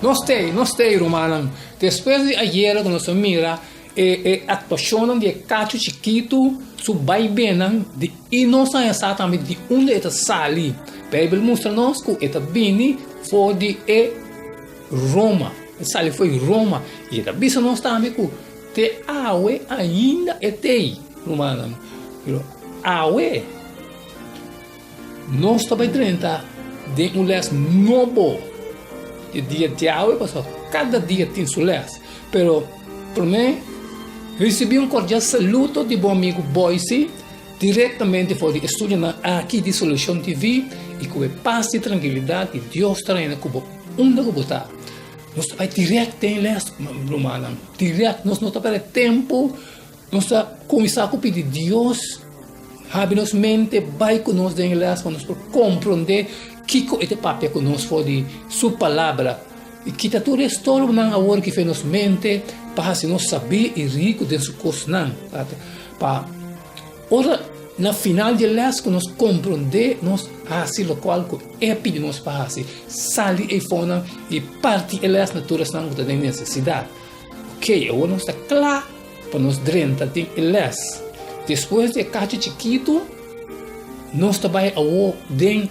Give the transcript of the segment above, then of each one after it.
Não sei, Romana. Depois de ayer, quando você mira, a atuação de Cacho Chiquito, vai bem, e não sabe exatamente de onde está sali. A Bíblia mostra-nos que está vindo foi de Roma. Sali foi Roma. E está vendo nós também que te awe ainda é tei, Romana. Awe, nós estamos dentro de les novo. O dia de awe passou, cada dia tem seu les. Pero, para mim, recebi cordial saludo de bom amigo Boise, diretamente foi de estúdio aqui de Solution TV, e com paz e tranquilidade, e Deus treina com onde eu botar. Nós estamos direto em les, Romana. Direto, nós não estamos tempo, nós estamos começando a pedir Deus. Habemos mente, vai conosco em les, para nós compreender que é papel conosco de sua palavra. E que tudo é todo na hora que fez nos mente, para se nós saber e rico de sua coisa. Para ora, na final de les, que nós compreender, nós assim o qual é pedir nós para sair e fora e partir les naturas não tem necessidade. Ok, agora nós está claro para nós drenta tem les. Depois de Cacho Chiquito, nós também tem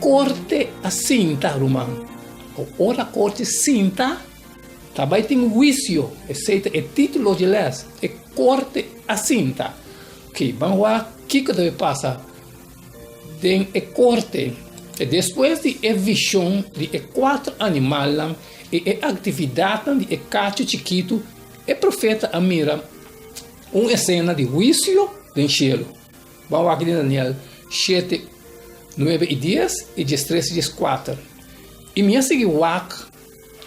corte a cinta, Romano. Ora corte cinta, também tem juízo, é título de les, corte a cinta. Ok, vamos lá, o que deve passar? Tem corte, e depois de visão de 4 animais, e atividade de Cacho Chiquito, o profeta Amira, uma cena de juízo do cielo. Vamos aqui em Daniel 7, 9 e 10 e 13 e 4. E minha seguinte,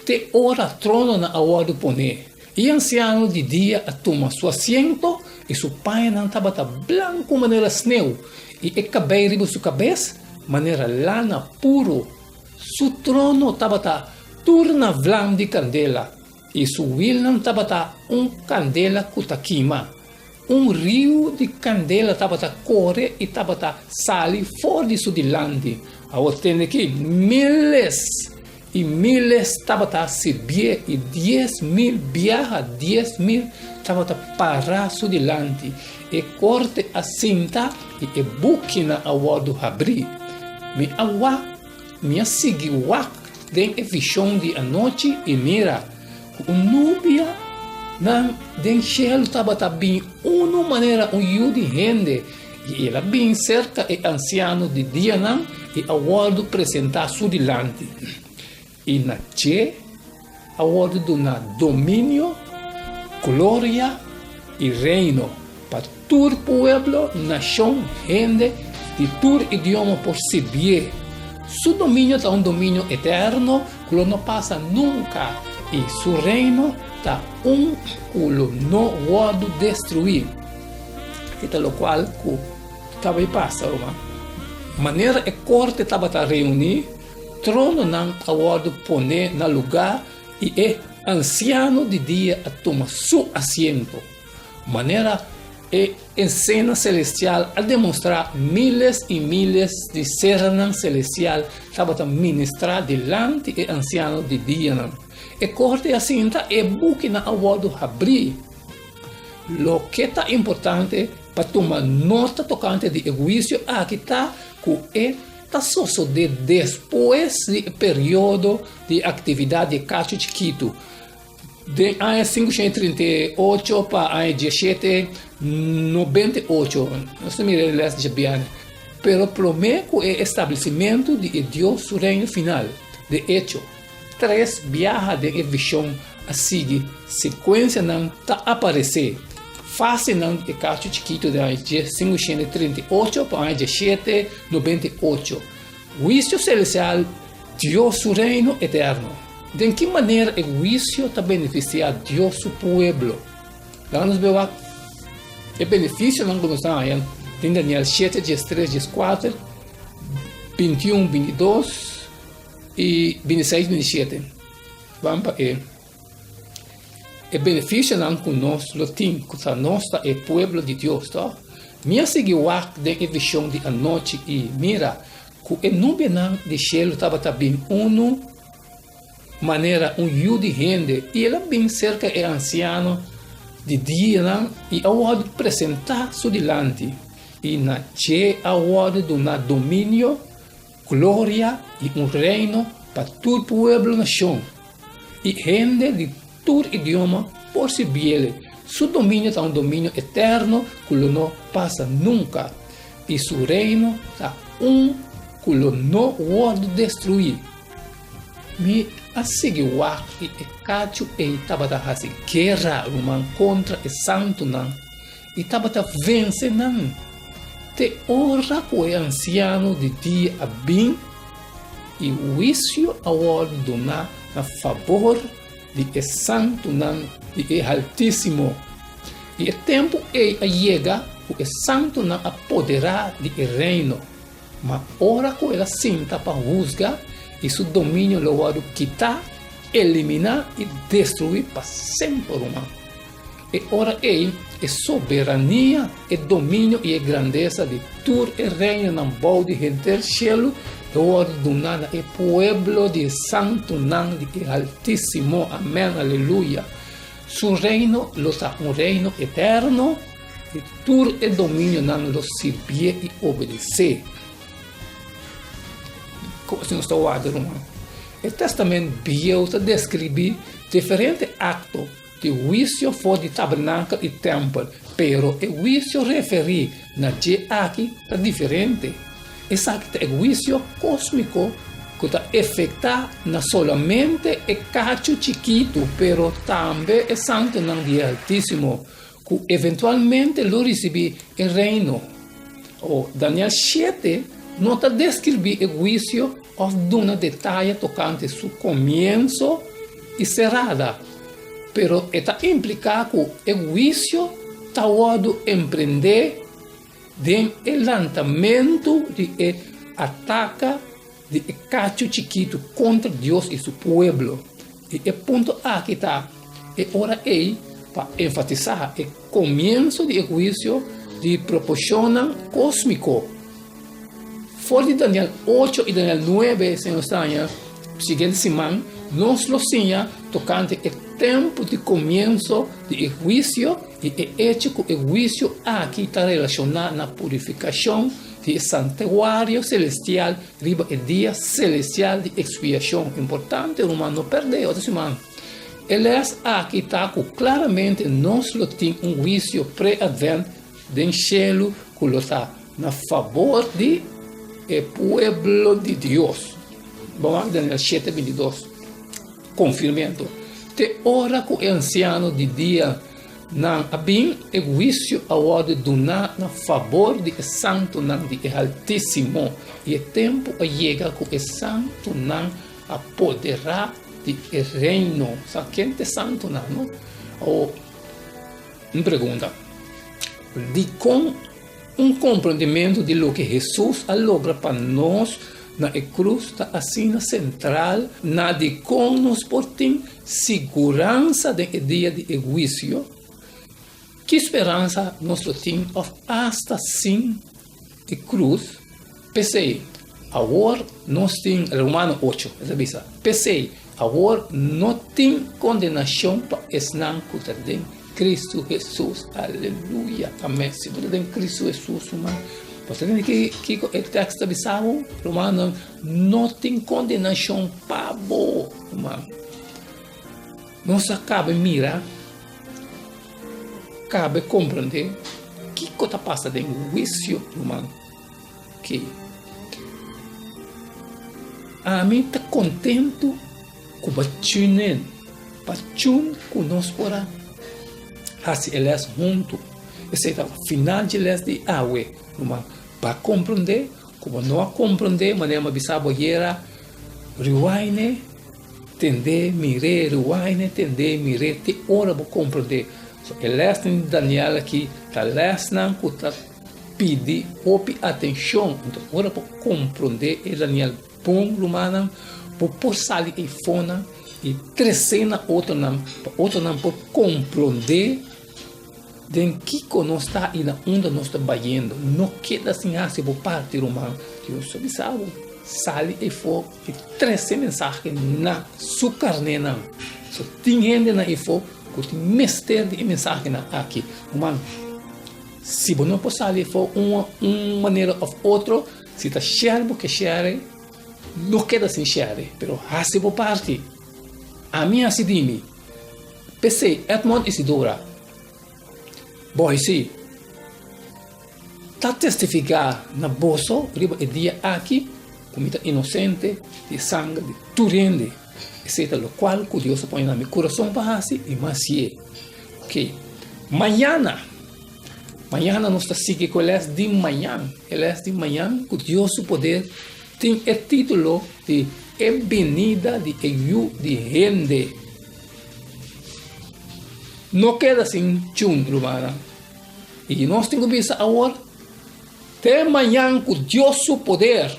te ora trono na hora de poner. E anciano de dia toma seu assento e seu pai não estava branco maneira sneu. E cabelo sua cabeça maneira lana puro. Seu trono estava turna blanco de candela. E sua wil não estava candela kutaquima. Rio de candela estava corre e estava sali fora de sua dilante. Agora tem aqui miles e miles estava servir e 10.000 viaja 10.000 estava parar sua dilante. E corte a cinta e buquina a do abrir. Minha seguiu tem a visão de a noite e mira nubia den cielo estava bem uma maneira de rende e ela bem cerca e anciano de dia não e agora apresentar su dilante e na che agora do na domínio glória e reino para todo pueblo nação rende de todo idioma por servir su domínio é domínio eterno que não passa nunca e su reino está culo não pode destruir. Isso é o qual também passa, uma maneira é corte estava a reunir, trono não pode poner no lugar e anciano de dia a tomar seu assento. Maneira em cena celestial a demonstrar miles e miles de serenas celestial estava a ministrar delante do anciano de dia. E corte a cinta e buque na agua do abrir. Lo que está importante para tomar nota tocante de juízo aqui está que está só de depois do período de atividade de Cacho Chiquito. De ano 538 para ano 1798. Não sei me relembro de bem. Pero promete o estabelecimento de Deus su reino final. De hecho, 3 viajas de visão a seguir, sequência não está aparecer. Fase não de Cacho Chiquito de 538 para 1798. Juízo celestial, Deus su reino eterno. De que maneira o juízo está beneficiando Deus su pueblo? Vamos ver o benefício não nos dá em Daniel 7, 13, 14, 21, 22 e 26, 27. Vamos para o benefício não que nós temos, que nós é o povo de Deus, tá? Minha seguiu de visão de a noite e mira, que o nome de Shelo estava também maneira de rende, e ela bem cerca é anciano de dia, e a hora de apresentar su delante, e na che a hora de dar domínio, glória e reino para todo o pueblo nação, e rende de todo idioma por si biele. Su domínio é domínio eterno, que não passa nunca, e su reino é que não pode destruir. Me assegura que o cacho estava a guerra contra o santo e estava a vencer te ora que o anciano de dia a bem e o juízo a ordenar a favor de o santo de o Altíssimo. E o tempo chega que o santo apoderar do reino, mas ora que ela sinta para juzgar e seu domínio lo vai quitar, eliminar e destruir para sempre. E ora é soberania, é domínio e é grandeza de todo o reino na boa de gente cielo, e ordenar o pueblo de santo de Altíssimo. Amém, aleluia. Su reino é reino eterno, e todo o domínio lo servir e obedecer. Assim está o O Testamento Bíblico descreve diferentes actos de juízo fora do tabernáculo e templo, pero o juízo referido na dia aqui é diferente. Esse acto é juízo cósmico que está afetando não somente o cacho chiquito, pero também o santo de Altíssimo, que eventualmente lo recebe o reino. O Daniel 7 não está descrevendo o juízo ou dando detalhe tocante seu começo e cerrada, pero está implicado que o juízo está pode empreender de lançamento de ataque de cacho chiquito contra Deus e seu povo. E o ponto aqui está, é hora aí para enfatizar o começo do juízo de proporção cósmico. Fora de Daniel 8 e Daniel 9, Senhor Sanha, seguinte semana, nós lo sinha tocante o tempo de começo do juízo e o hecho que o juízo aqui está relacionado na purificação do santuário celestial, riba o dia celestial de expiação. Importante, irmão, não perder outra semana. Eles aqui está claramente nós lo temos juízo pré-advento do céu que lo está na favor de o pueblo de Deus. Vamos a Daniel 7:22. Confirmando. Te ora que o anciano de dia não bem o juízo a ordem do na favor de santo de Altíssimo. E o tempo chega que o santo não apoderar de reino. Sabe quem é santo não? Ou uma pergunta. De com compreendimento de lo que Jesus logra para nós na cruz está assim central na de como nos portem segurança do dia de juízo. Que esperança nós temos hasta sim de cruz? Pensei, agora nós temos Romano 8, revisa. Pensei, agora não tem condenação para esnan que Cristo Jesus, aleluia, amém. Se você tem Cristo Jesus, você tem que o texto bisavo, Romano, não tem condenação para o irmão. Não se cabe mirar, cabe compreender que coisa passa dentro do juízo, irmão. Que a mim está contento com o batune, com nós porá. Assim, eles juntos. Esse é o final de eles de água. Para compreender, como não compreender, mas não bisabo era rewind, entender, mirar, rewind, entender, mirar, te hora para compreender. So, eles de Daniel aqui, eles não está pedir, ouve atenção, então hora para compreender, e Daniel bom romano, para sair e fona e crescer na outra não para compreender Den Kiko não está e na onda não está batendo. Não queda assim, se vou partir, irmão. Eu só sabe. Sale e for e 13 mensagens na sua carne, não. Só tem gente na e for que tem mestre de mensagem aqui. Irmão, se você não pode sair for uma maneira ou outra, se está share, porque share, não queda sem share. Pero se vou partir. A minha cidade, pensei, Edmond Isidora. Bom, sim, está testificar na bolsa, riba e dia aqui, comida inocente, de sangue, de turende, etc. Lo qual que Deus põe na meu coração para assim, e mais é. Ok. Amanhã nós está seguindo com eles de manhã. Eles de manhã, que Deus poder tem o título de Venida de Eyu de Rende. Não queda assim, irmã. E nós temos que pensar agora, até amanhã, com Deus o poder,